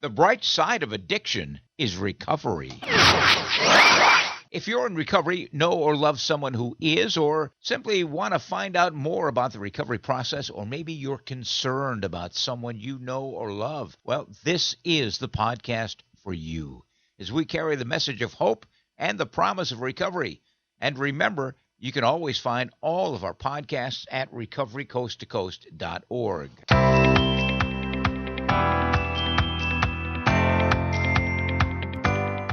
The bright side of addiction is recovery. If you're in recovery, know or love someone who is, or simply want to find out more about the recovery process, or maybe you're concerned about someone you know or love, well, this is the podcast for you, as we carry the message of hope and the promise of recovery. And remember, you can always find all of our podcasts at recoverycoasttocoast.org.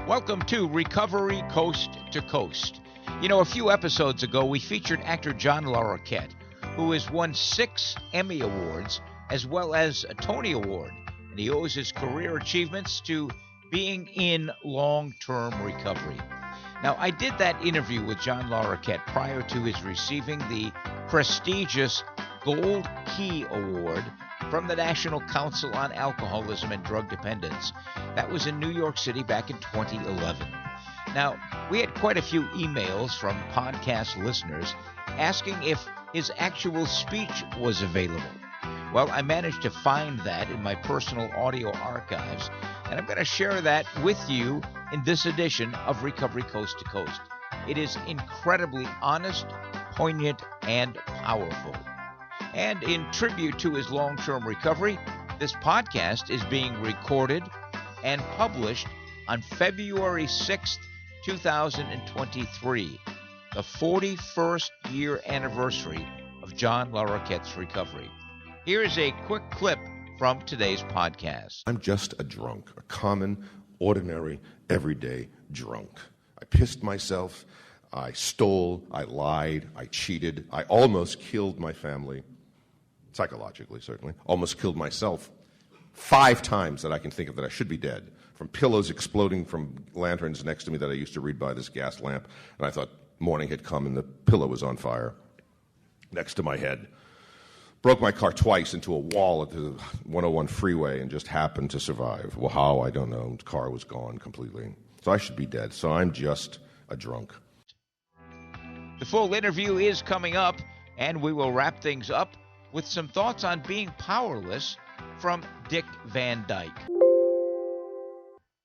Welcome to Recovery Coast to Coast. You know, a few episodes ago, we featured actor John Larroquette, who has won 6 Emmy Awards as well as a Tony Award, and he owes his career achievements to being in long-term recovery. Now, I did that interview with John Larroquette prior to his receiving the prestigious Gold Key Award from the National Council on Alcholism and Drug Dependence. That was in New York City back in 2011. Now, we had quite a few emails from podcast listeners asking if his actual speech was available. Well, I managed to find that in my personal audio archives, and I'm going to share that with you in this edition of Recovery Coast to Coast. It is incredibly honest, poignant, and powerful. And in tribute to his long-term recovery, this podcast is being recorded and published on February 6th, 2023, the 41st year anniversary of John Larroquette's recovery. Here is a quick clip from today's podcast. I'm just a drunk, a common, ordinary, everyday drunk. I pissed myself, I stole, I lied, I cheated, I almost killed my family. Psychologically, certainly. Almost killed myself 5 times that I can think of that I should be dead. From pillows exploding from lanterns next to me that I used to read by this gas lamp, and I thought morning had come and the pillow was on fire next to my head. Broke my car twice into a wall at the 101 freeway and just happened to survive. Well, how? I don't know. The car was gone completely. So I should be dead. So I'm just a drunk. The full interview is coming up, and we will wrap things up with some thoughts on being powerless from Dick Van Dyke.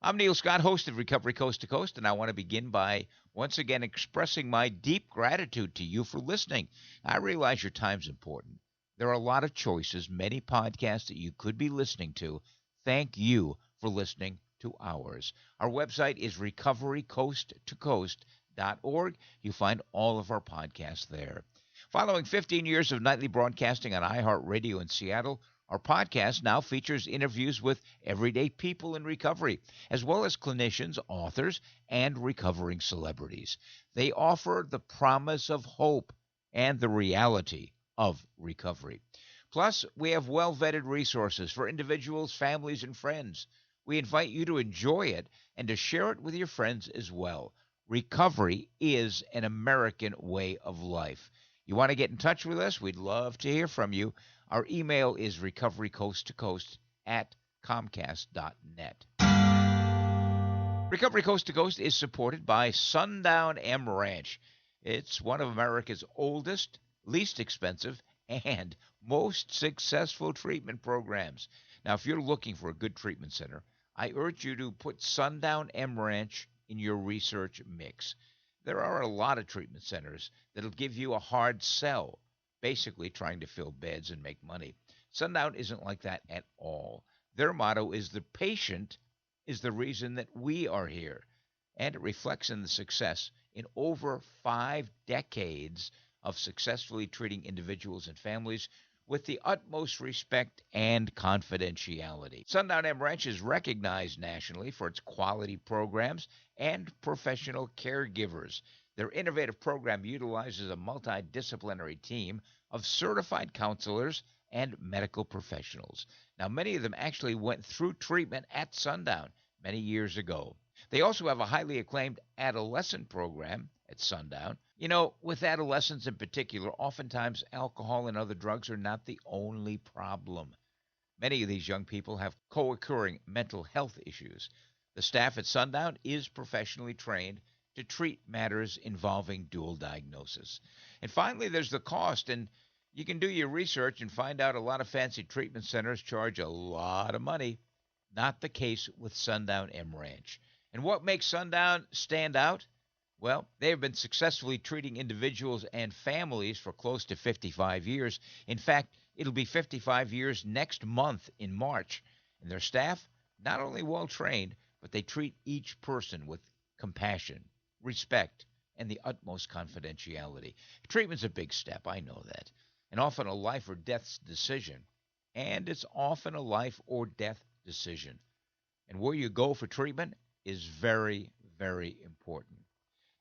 I'm Neil Scott, host of Recovery Coast to Coast, and I want to begin by once again expressing my deep gratitude to you for listening. I realize your time's important. There are a lot of choices, many podcasts that you could be listening to. Thank you for listening to ours. Our website is recoverycoasttocoast.org. You'll find all of our podcasts there. Following 15 years of nightly broadcasting on iHeartRadio in Seattle, our podcast now features interviews with everyday people in recovery, as well as clinicians, authors, and recovering celebrities. They offer the promise of hope and the reality of recovery. Plus, we have well-vetted resources for individuals, families, and friends. We invite you to enjoy it and to share it with your friends as well. Recovery is an American way of life. You want to get in touch with us? We'd love to hear from you. Our email is recoverycoasttocoast@comcast.net. Recovery Coast to Coast is supported by Sundown M Ranch. It's one of America's oldest, least expensive, and most successful treatment programs. Now, if you're looking for a good treatment center, I urge you to put Sundown M Ranch in your research mix. There are a lot of treatment centers that'll give you a hard sell, basically trying to fill beds and make money. Sundown isn't like that at all. Their motto is the patient is the reason that we are here, and it reflects in the success in over 5 decades of successfully treating individuals and families with the utmost respect and confidentiality. Sundown M Ranch is recognized nationally for its quality programs and professional caregivers. Their innovative program utilizes a multidisciplinary team of certified counselors and medical professionals. Now, many of them actually went through treatment at Sundown many years ago. They also have a highly acclaimed adolescent program at Sundown. You know, with adolescents in particular, oftentimes alcohol and other drugs are not the only problem. Many of these young people have co-occurring mental health issues. The staff at Sundown is professionally trained to treat matters involving dual diagnosis. And finally, there's the cost, and you can do your research and find out a lot of fancy treatment centers charge a lot of money. Not the case with Sundown M Ranch. And what makes Sundown stand out? Well, they have been successfully treating individuals and families for close to 55 years. In fact, it'll be 55 years next month in March. And their staff, not only well trained, but they treat each person with compassion, respect, and the utmost confidentiality. Treatment's a big step, I know that, and often a life or death decision. And it's often a life or death decision. And where you go for treatment is very, very important.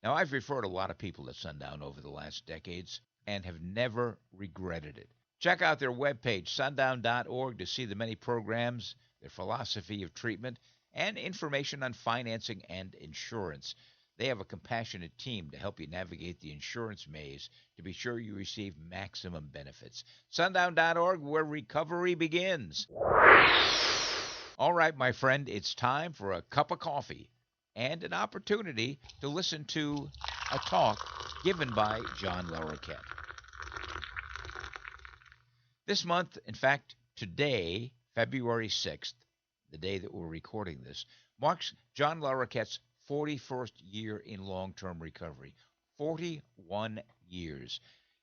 Now, I've referred a lot of people to Sundown over the last decades and have never regretted it. Check out their webpage, sundown.org, to see the many programs, their philosophy of treatment, and information on financing and insurance. They have a compassionate team to help you navigate the insurance maze to be sure you receive maximum benefits. Sundown.org, where recovery begins. All right, my friend, it's time for a cup of coffee and an opportunity to listen to a talk given by John Larroquette. This month, in fact, today, February 6th, the day that we're recording this, marks John Larroquette's 41st year in long-term recovery. 41 years.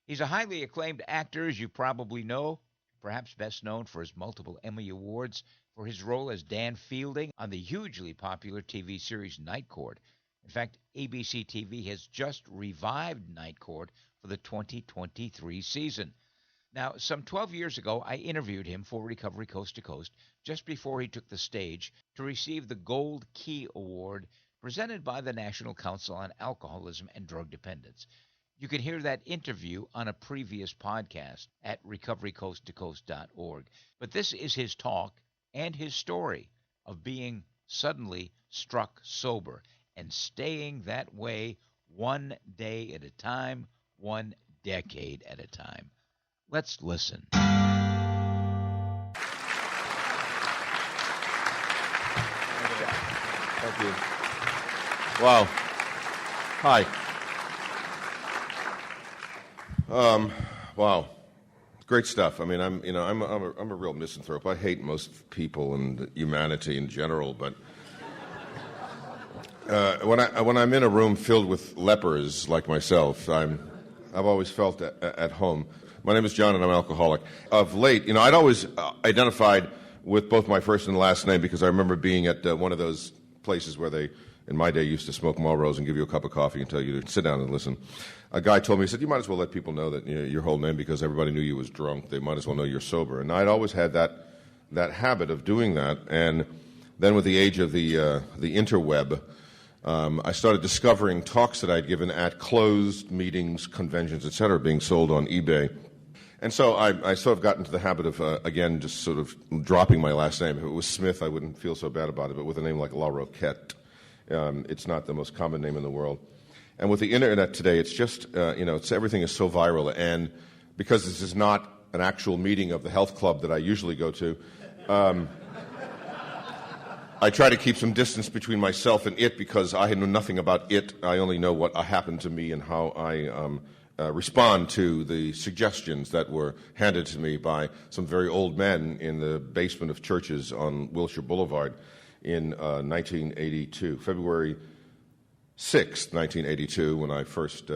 He's a highly acclaimed actor, as you probably know, perhaps best known for his multiple Emmy Awards for his role as Dan Fielding on the hugely popular TV series Night Court. In fact, ABC TV has just revived Night Court for the 2023 season. Now, some 12 years ago, I interviewed him for Recovery Coast to Coast just before he took the stage to receive the Gold Key Award presented by the National Council on Alcoholism and Drug Dependence. You can hear that interview on a previous podcast at recoverycoasttocoast.org. But this is his talk and his story of being suddenly struck sober and staying that way one day at a time, one decade at a time. Let's listen. Thank you. Wow. Hi. Wow. Great stuff. I mean, I'm a real misanthrope. I hate most people and humanity in general, but when I'm in a room filled with lepers like myself, I've always felt at home. My name is John, and I'm an alcoholic. Of late, I'd always identified with both my first and last name because I remember being at one of those places where they, in my day, used to smoke Marlboros and give you a cup of coffee and tell you to sit down and listen. A guy told me, he said, you might as well let people know that your whole name because everybody knew you was drunk. They might as well know you're sober. And I'd always had that habit of doing that. And then with the age of the interweb, I started discovering talks that I'd given at closed meetings, conventions, etc., being sold on eBay. And so I sort of got into the habit of, again, just sort of dropping my last name. If it was Smith, I wouldn't feel so bad about it, but with a name like Larroquette, it's not the most common name in the world. And with the internet today, it's just, everything is so viral. And because this is not an actual meeting of the health club that I usually go to, I try to keep some distance between myself and it because I know nothing about it. I only know what happened to me and how I respond to the suggestions that were handed to me by some very old men in the basement of churches on Wilshire Boulevard in 1982, February 6th, 1982, when I first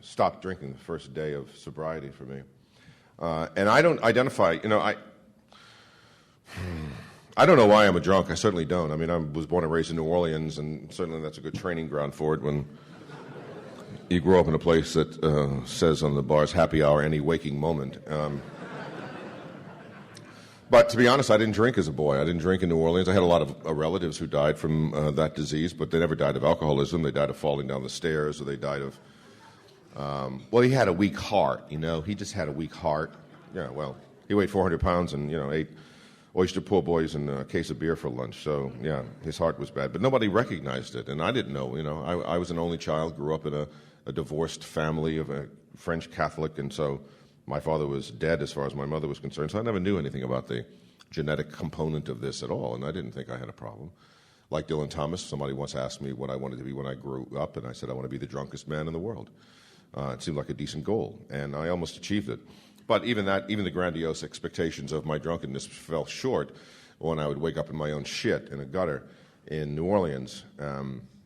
stopped drinking, the first day of sobriety for me. And I don't identify, I don't know why I'm a drunk. I certainly don't. I mean, I was born and raised in New Orleans, and certainly that's a good training ground for it when you grow up in a place that says on the bars, happy hour, any waking moment. But to be honest, I didn't drink as a boy. I didn't drink in New Orleans. I had a lot of relatives who died from that disease, but they never died of alcoholism. They died of falling down the stairs, or they died of... well, he had a weak heart, He just had a weak heart. Yeah, well, he weighed 400 pounds and, ate oyster po' boys and a case of beer for lunch. So, yeah, his heart was bad. But nobody recognized it, and I didn't know. I was an only child, grew up in a divorced family of a French Catholic, and so... my father was dead as far as my mother was concerned, so I never knew anything about the genetic component of this at all, and I didn't think I had a problem. Like Dylan Thomas, somebody once asked me what I wanted to be when I grew up, and I said I want to be the drunkest man in the world. It seemed like a decent goal, and I almost achieved it. But even the grandiose expectations of my drunkenness fell short when I would wake up in my own shit in a gutter in New Orleans,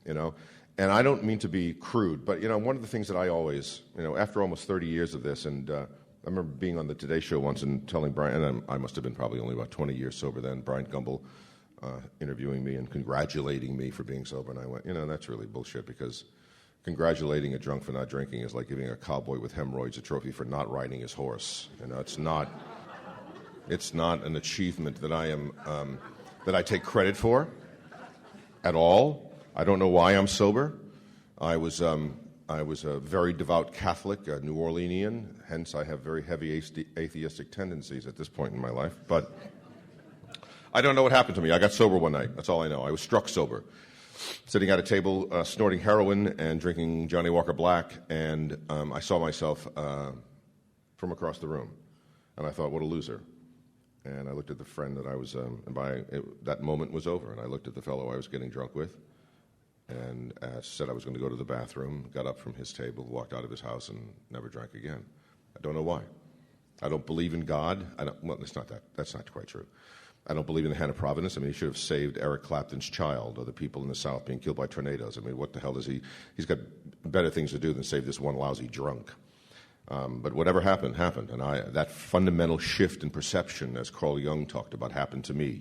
you know. And I don't mean to be crude, but, you know, one of the things that I always, you know, after almost 30 years of this, and I remember being on the Today Show once and telling Brian, and I must have been probably only about 20 years sober then, Brian Gumbel interviewing me and congratulating me for being sober, and I went, you know, that's really bullshit, because congratulating a drunk for not drinking is like giving a cowboy with hemorrhoids a trophy for not riding his horse. You know, it's not an achievement that I am, that I take credit for at all. I don't know why I'm sober. I was a very devout Catholic, a New Orleanian, hence I have very heavy atheistic tendencies at this point in my life. But I don't know what happened to me. I got sober one night. That's all I know. I was struck sober, sitting at a table, snorting heroin and drinking Johnny Walker Black, and I saw myself from across the room, and I thought, what a loser. And I looked at the friend that I was, that moment was over, and I looked at the fellow I was getting drunk with, and said I was going to go to the bathroom, got up from his table, walked out of his house, and never drank again. I don't know why. I don't believe in God. Well, it's not that. That's not quite true. I don't believe in the hand of providence. I mean, he should have saved Eric Clapton's child or the people in the South being killed by tornadoes. I mean, what the hell does he? He's got better things to do than save this one lousy drunk. But whatever happened, happened. And that fundamental shift in perception, as Carl Jung talked about, happened to me.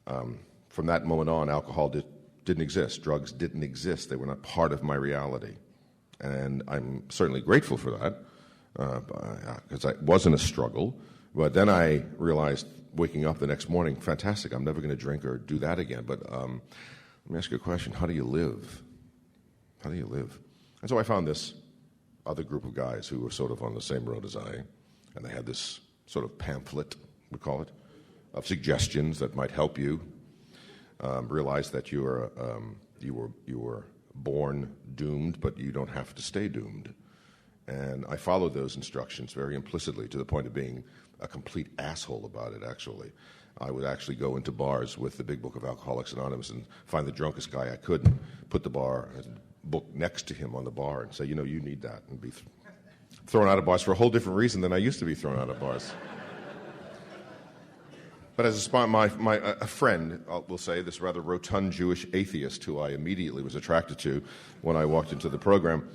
From that moment on, alcohol didn't exist. Drugs didn't exist. They were not part of my reality. And I'm certainly grateful for that, because it wasn't a struggle. But then I realized, waking up the next morning, fantastic, I'm never going to drink or do that again. But let me ask you a question. How do you live? How do you live? And so I found this other group of guys who were sort of on the same road as I, and they had this sort of pamphlet, we call it, of suggestions that might help you realize that you were born doomed, but you don't have to stay doomed. And I followed those instructions very implicitly, to the point of being a complete asshole about it, actually. I would actually go into bars with the Big Book of Alcoholics Anonymous and find the drunkest guy I could and put the book next to him on the bar and say, you know, you need that, and be thrown out of bars for a whole different reason than I used to be thrown out of bars. But as a friend, we'll say, this rather rotund Jewish atheist who I immediately was attracted to when I walked into the program,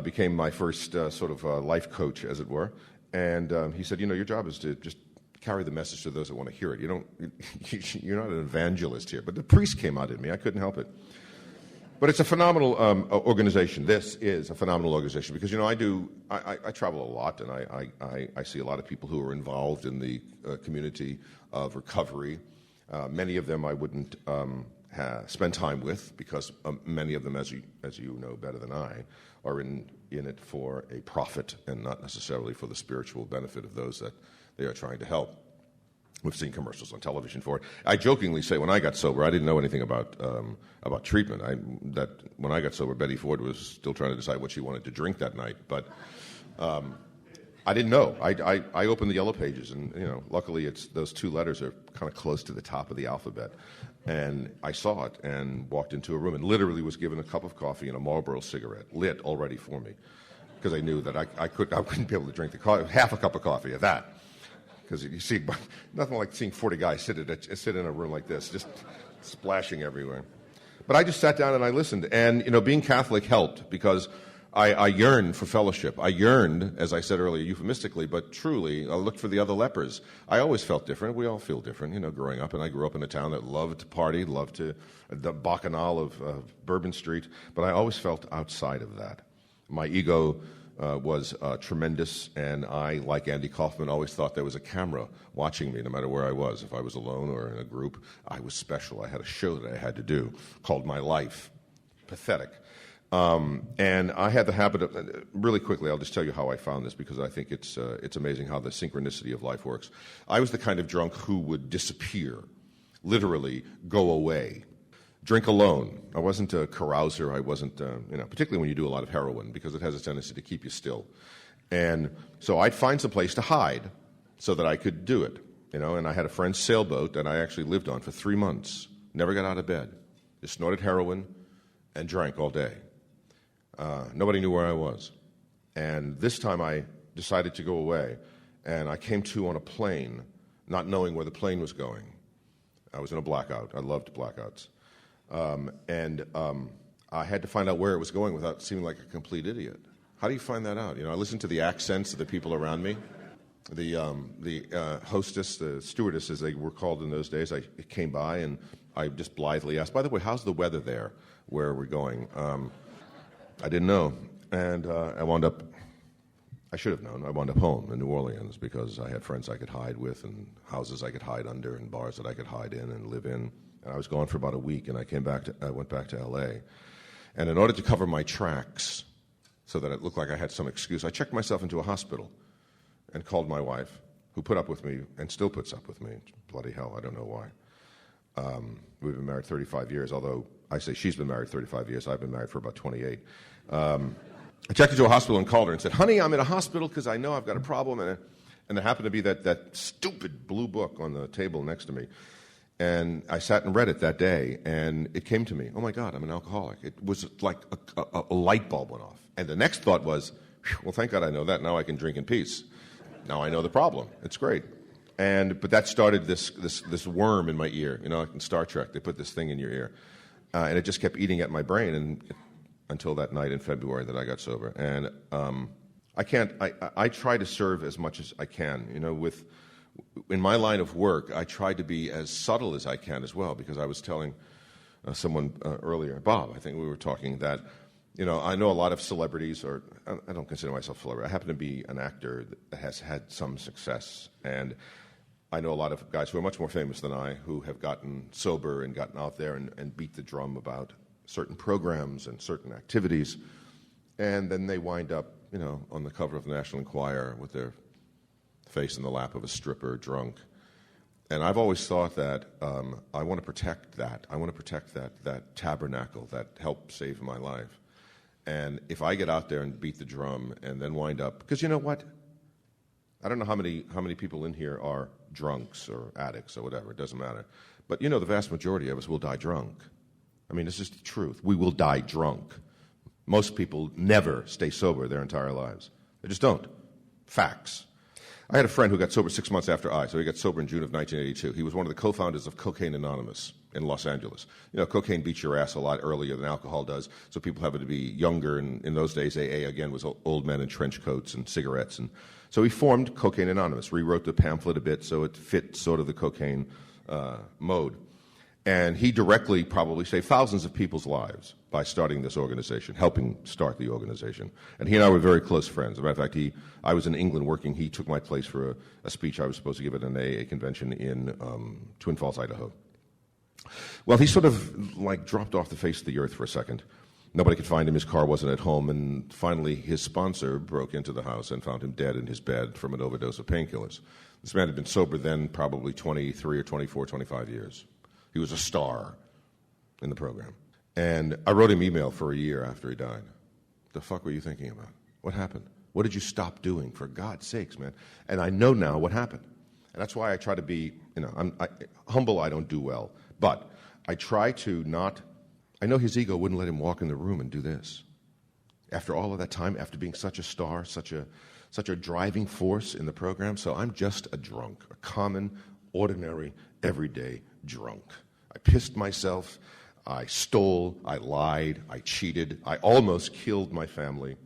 became my first sort of life coach, as it were. And he said, you know, your job is to just carry the message to those that want to hear it. You're not an evangelist here. But the priest came out in me. I couldn't help it. But it's a phenomenal organization. This is a phenomenal organization because, you know, I travel a lot, and I see a lot of people who are involved in the community of recovery. Many of them I wouldn't spend time with because many of them, as you know better than I, are in it for a profit and not necessarily for the spiritual benefit of those that they are trying to help. We've seen commercials on television for it. I jokingly say when I got sober, I didn't know anything about treatment. That when I got sober, Betty Ford was still trying to decide what she wanted to drink that night. But I didn't know. I opened the Yellow Pages, and you know, luckily those two letters are kind of close to the top of the alphabet. And I saw it and walked into a room and literally was given a cup of coffee and a Marlboro cigarette, lit already for me, because I knew that I couldn't be able to drink the coffee, half a cup of coffee at that. Because you see, nothing like seeing 40 guys sit in a room like this, just splashing everywhere. But I just sat down and I listened. And, you know, being Catholic helped because I yearned for fellowship. I yearned, as I said earlier, euphemistically, but truly, I looked for the other lepers. I always felt different. We all feel different, you know, growing up. And I grew up in a town that loved to party, loved the bacchanal of Bourbon Street. But I always felt outside of that. My ego was tremendous, and I, like Andy Kaufman, always thought there was a camera watching me no matter where I was. If I was alone or in a group, I was special. I had a show that I had to do called My Life. Pathetic. And I had the habit of, really quickly, I'll just tell you how I found this, because I think it's amazing how the synchronicity of life works. I was the kind of drunk who would disappear, literally go away. Drink alone. I wasn't a carouser. I wasn't, particularly when you do a lot of heroin, because it has a tendency to keep you still. And so I'd find some place to hide so that I could do it, you know. And I had a friend's sailboat that I actually lived on for 3 months. Never got out of bed. Just snorted heroin and drank all day. Nobody knew where I was. And this time I decided to go away. And I came to on a plane, not knowing where the plane was going. I was in a blackout. I loved blackouts. I had to find out where it was going without seeming like a complete idiot. How do you find that out? I listened to the accents of the people around me. The hostess, the stewardess, as they were called in those days, I came by and I just blithely asked, by the way, how's the weather there where we're going? I didn't know. And I should have known. I wound up home in New Orleans because I had friends I could hide with and houses I could hide under and bars that I could hide in and live in. And I was gone for about a week, and I went back to L.A. And in order to cover my tracks so that it looked like I had some excuse, I checked myself into a hospital and called my wife, who put up with me and still puts up with me. Bloody hell, I don't know why. We've been married 35 years, although I say she's been married 35 years. I've been married for about 28. I checked into a hospital and called her and said, honey, I'm in a hospital because I know I've got a problem. And there happened to be that stupid blue book on the table next to me. And I sat and read it that day, and it came to me, oh, my God, I'm an alcoholic. It was like a light bulb went off. And the next thought was, well, thank God I know that. Now I can drink in peace. Now I know the problem. It's great. But that started this worm in my ear. Like in Star Trek, they put this thing in your ear. And it just kept eating at my brain until that night in February that I got sober. And I try to serve as much as I can. In my line of work, I try to be as subtle as I can as well, because I was telling someone earlier, Bob, I think we were talking, that I know a lot of celebrities, or I don't consider myself a celebrity. I happen to be an actor that has had some success, and I know a lot of guys who are much more famous than I who have gotten sober and gotten out there and beat the drum about certain programs and certain activities, and then they wind up, on the cover of the National Enquirer with their face in the lap of a stripper, drunk. And I've always thought that I want to protect that. I want to protect that tabernacle that helped save my life. And if I get out there and beat the drum and then wind up, because you know what? I don't know how many people in here are drunks or addicts or whatever. It doesn't matter. But the vast majority of us will die drunk. I mean, this is the truth. We will die drunk. Most people never stay sober their entire lives. They just don't. Facts. I had a friend who got sober 6 months after so he got sober in June of 1982. He was one of the co-founders of Cocaine Anonymous in Los Angeles. Cocaine beats your ass a lot earlier than alcohol does, so people have to be younger. And in those days, AA, again, was old men in trench coats and cigarettes. And so he formed Cocaine Anonymous, rewrote the pamphlet a bit so it fit sort of the cocaine mode. And he directly probably saved thousands of people's lives by starting this organization, helping start the organization. And he and I were very close friends. As a matter of fact, I was in England working. He took my place for a speech I was supposed to give at an AA convention in Twin Falls, Idaho. Well, he sort of dropped off the face of the earth for a second. Nobody could find him. His car wasn't at home. And finally, his sponsor broke into the house and found him dead in his bed from an overdose of painkillers. This man had been sober then probably 23 or 24, 25 years. He was a star in the program. And I wrote him email for a year after he died. The fuck were you thinking about? What happened? What did you stop doing? For God's sakes, man. And I know now what happened. And that's why I try to be, humble. I don't do well. But I try to not, I know his ego wouldn't let him walk in the room and do this. After all of that time, after being such a star, such a driving force in the program. So I'm just a drunk, a common, ordinary, everyday drunk. I pissed myself, I stole, I lied, I cheated, I almost killed my family,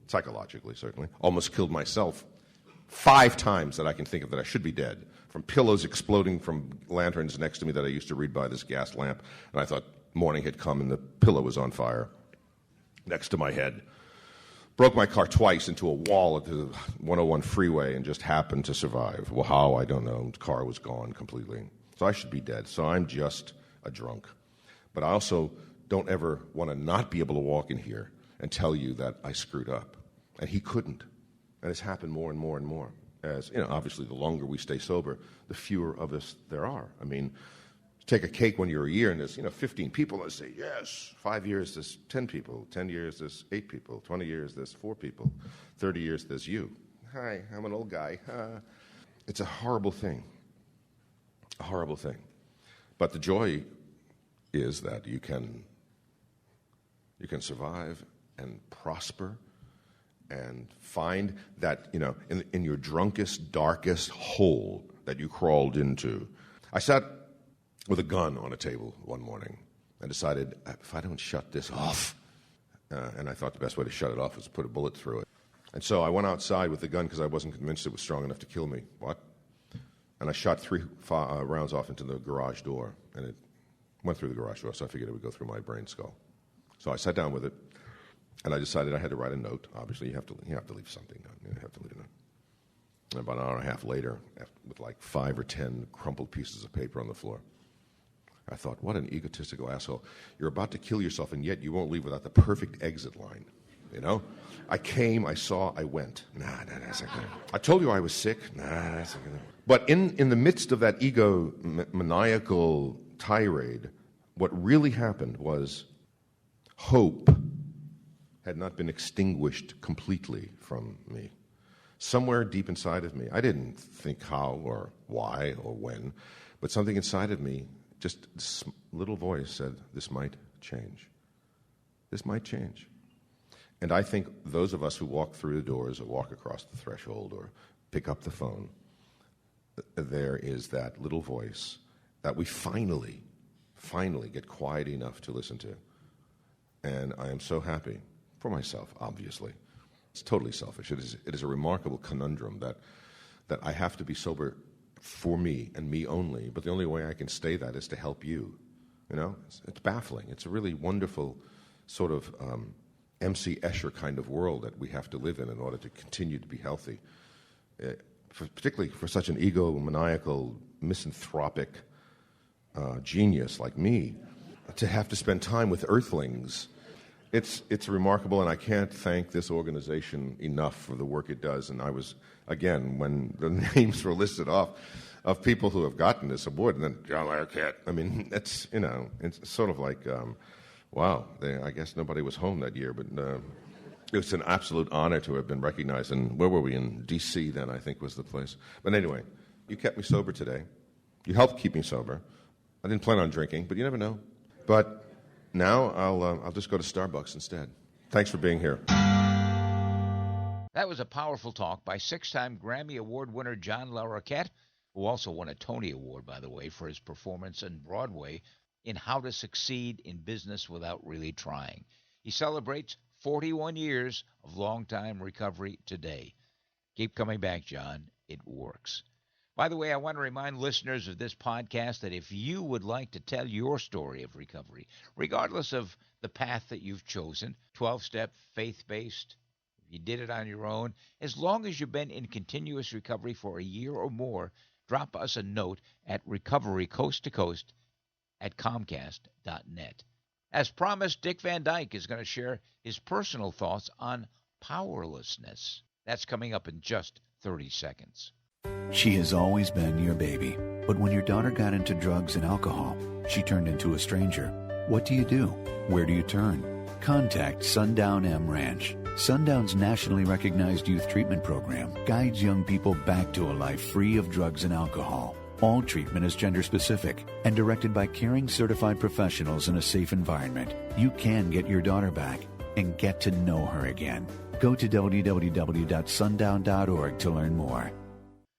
psychologically certainly, almost killed myself 5 times that I can think of that I should be dead, from pillows exploding from lanterns next to me that I used to read by this gas lamp, and I thought morning had come and the pillow was on fire next to my head. Broke my car twice into a wall at the 101 freeway and just happened to survive. Well, how? I don't know. The car was gone completely. So I should be dead. So I'm just a drunk. But I also don't ever want to not be able to walk in here and tell you that I screwed up. And he couldn't. And it's happened more and more and more. As, obviously the longer we stay sober, the fewer of us there are. I mean, take a cake when you're a year and there's, 15 people and say, yes, 5 years there's 10 people, 10 years there's 8 people, 20 years there's 4 people, 30 years there's you. Hi, I'm an old guy. It's a horrible thing. A horrible thing. But the joy is that you can survive and prosper and find that, in your drunkest, darkest hole that you crawled into. I sat with a gun on a table one morning and decided, if I don't shut this off, and I thought the best way to shut it off was to put a bullet through it. And so I went outside with the gun because I wasn't convinced it was strong enough to kill me. What? And I shot 3 rounds off into the garage door, and it went through the garage door, so I figured it would go through my brain skull. So I sat down with it, and I decided I had to write a note. Obviously, you have to leave something down. You have to leave a note. And about an hour and a half later, with like 5 or 10 crumpled pieces of paper on the floor, I thought, what an egotistical asshole. You're about to kill yourself, and yet you won't leave without the perfect exit line. You know? I came, I saw, I went. That's not good. I told you I was sick. That's not good. But in the midst of that maniacal tirade, what really happened was hope had not been extinguished completely from me. Somewhere deep inside of me, I didn't think how or why or when, but something inside of me, just this little voice said, this might change. This might change. And I think those of us who walk through the doors or walk across the threshold or pick up the phone, there is that little voice that we finally get quiet enough to listen to. And I am so happy for myself, obviously. It's totally selfish. It is a remarkable conundrum that I have to be sober for me and me only, but the only way I can stay that is to help you. You know, it's baffling. It's a really wonderful sort of M.C. Escher kind of world that we have to live in order to continue to be healthy, particularly for such an egomaniacal, misanthropic genius like me, to have to spend time with earthlings. It's remarkable, and I can't thank this organization enough for the work it does. And I was, again, when the names were listed off of people who have gotten this award, and then John Larroquette, I mean, it's sort of like, wow, I guess nobody was home that year, but it was an absolute honor to have been recognized. And where were we? In D.C. then, I think, was the place. But anyway, you kept me sober today. You helped keep me sober. I didn't plan on drinking, but you never know. But now I'll just go to Starbucks instead. Thanks for being here. That was a powerful talk by 6-time Grammy Award winner John Larroquette, who also won a Tony Award, by the way, for his performance on Broadway in How to Succeed in Business Without Really Trying. He celebrates 41 years of long-time recovery today. Keep coming back, John. It works. By the way, I want to remind listeners of this podcast that if you would like to tell your story of recovery, regardless of the path that you've chosen, 12-step, faith-based, if you did it on your own, as long as you've been in continuous recovery for a year or more, drop us a note at recoverycoasttocoast@comcast.net. As promised, Dick Van Dyke is going to share his personal thoughts on powerlessness. That's coming up in just 30 seconds. She has always been your baby, but when your daughter got into drugs and alcohol, she turned into a stranger. What do? Where do you turn? Contact Sundown M Ranch. Sundown's nationally recognized youth treatment program guides young people back to a life free of drugs and alcohol. All treatment is gender-specific and directed by caring certified professionals in a safe environment. You can get your daughter back and get to know her again. Go to www.sundown.org to learn more.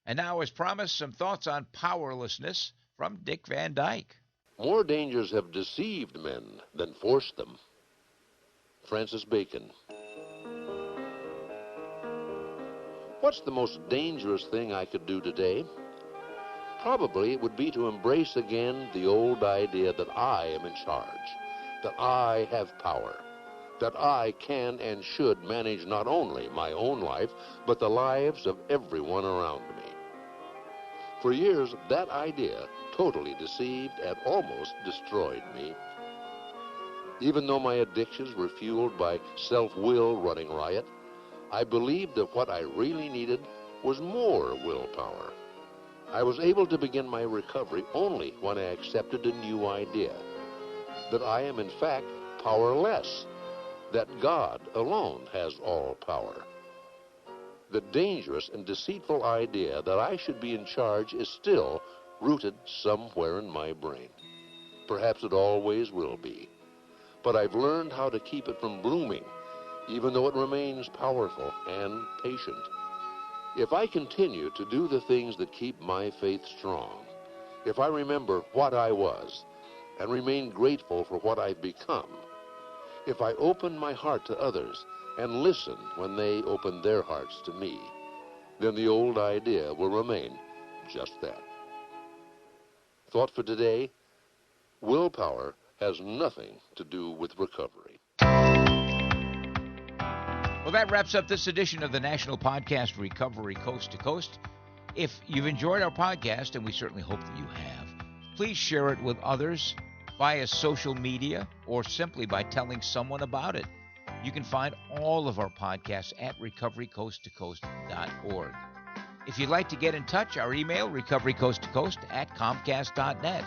And now, as promised, some thoughts on powerlessness from Dick Van Dyke. More dangers have deceived men than forced them. Francis Bacon. What's the most dangerous thing I could do today? Probably it would be to embrace again the old idea that I am in charge, that I have power, that I can and should manage not only my own life, but the lives of everyone around me. For years, that idea totally deceived and almost destroyed me. Even though my addictions were fueled by self-will running riot, I believed that what I really needed was more willpower. I was able to begin my recovery only when I accepted a new idea, that I am in fact powerless, that God alone has all power. The dangerous and deceitful idea that I should be in charge is still rooted somewhere in my brain. Perhaps it always will be. But I've learned how to keep it from blooming, even though it remains powerful and patient. If I continue to do the things that keep my faith strong, if I remember what I was and remain grateful for what I've become, if I open my heart to others and listen when they open their hearts to me, then the old idea will remain just that. Thought for today: willpower has nothing to do with recovery. Well, that wraps up this edition of the National Podcast Recovery Coast to Coast. If you've enjoyed our podcast, and we certainly hope that you have, please share it with others via social media or simply by telling someone about it. You can find all of our podcasts at recoverycoasttocoast.org. If you'd like to get in touch, our email, recoverycoasttocoast@comcast.net.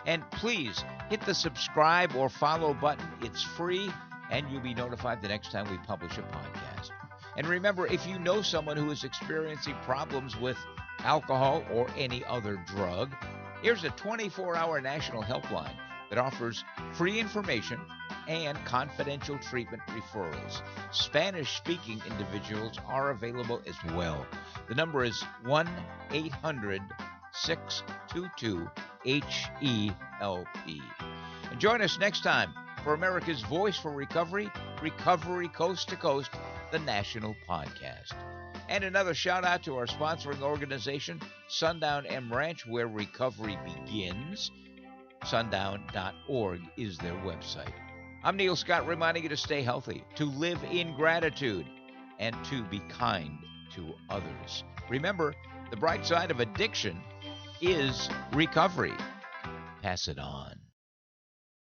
And please hit the subscribe or follow button. It's free, and you'll be notified the next time we publish a podcast. And remember, if you know someone who is experiencing problems with alcohol or any other drug, here's a 24-hour national helpline that offers free information and confidential treatment referrals. Spanish-speaking individuals are available as well. The number is 1-800-622-HELP. And join us next time for America's Voice for Recovery, Recovery Coast to Coast, the National Podcast. And another shout out to our sponsoring organization, Sundown M Ranch, where recovery begins. Sundown.org is their website. I'm Neil Scott, reminding you to stay healthy, to live in gratitude, and to be kind to others. Remember, the bright side of addiction is recovery. Pass it on.